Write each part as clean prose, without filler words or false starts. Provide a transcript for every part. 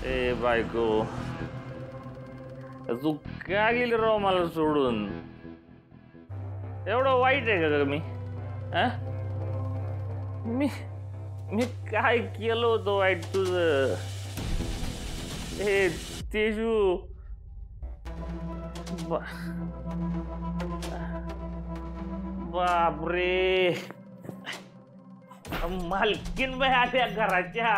ए बायको, तू का गेली राव मला सोडून? एवढं वाईट आहे का मी? मी मी काय केलं होतं वाईट तुझं? हे तेजू, बापरे, मालकीन बाई आल्या घराच्या.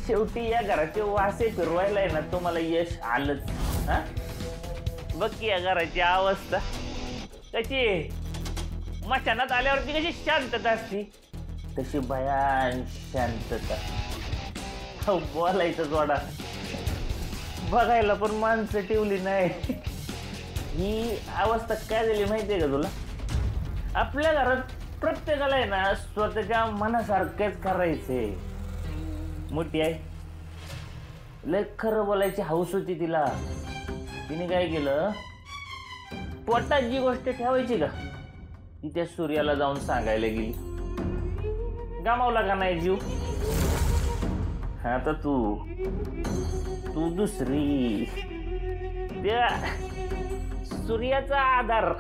शेवटी या घराचे वासे फिरवायला ना तुम्हाला यश आलंच. बघ की या घराची अवस्था कशी. मचानात आल्यावरती कशी शांतता असती, तशी भयान शांतता. बोलायचं जोडा, बघायला पण माणसं ठेवली नाही. ही अवस्था काय झाली माहितीये का तुला? आपल्या घरात प्रत्येकाला आहे ना स्वतःच्या मनासारखेच करायचे. मोठी आहे, लय खरं बोलायची हौस होती तिला. तिने काय केलं, पोटात जी गोष्ट ठेवायची का ती त्या सूर्याला जाऊन सांगायला गेली. गमावला का नाही जीव? आता तू दुसरी. त्या सूर्याचा आधार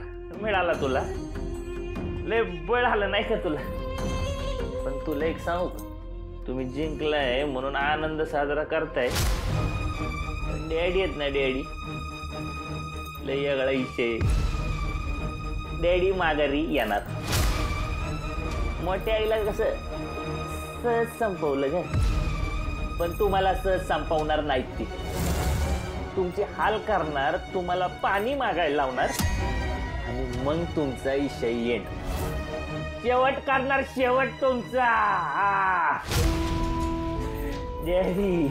मिळाला तुला, लय बळ आलं नाही का तुला? पण तुला एक सांगू का, तुम्ही जिंकलाय म्हणून आनंद साजरा करताय. डॅडी आहेत ना डॅडी, लय वेगळा विषय. डॅडी माघारी येणार. मोठ्या आईला कसं सहज संपवलं काय, पण तुम्हाला सहज संपवणार नाहीत. ती तुमचे हाल करणार, तुम्हाला पाणी मागायला लावणार आणि मग तुमचा विषय येण शेवट करणार. शेवट तुमचा. डॅडी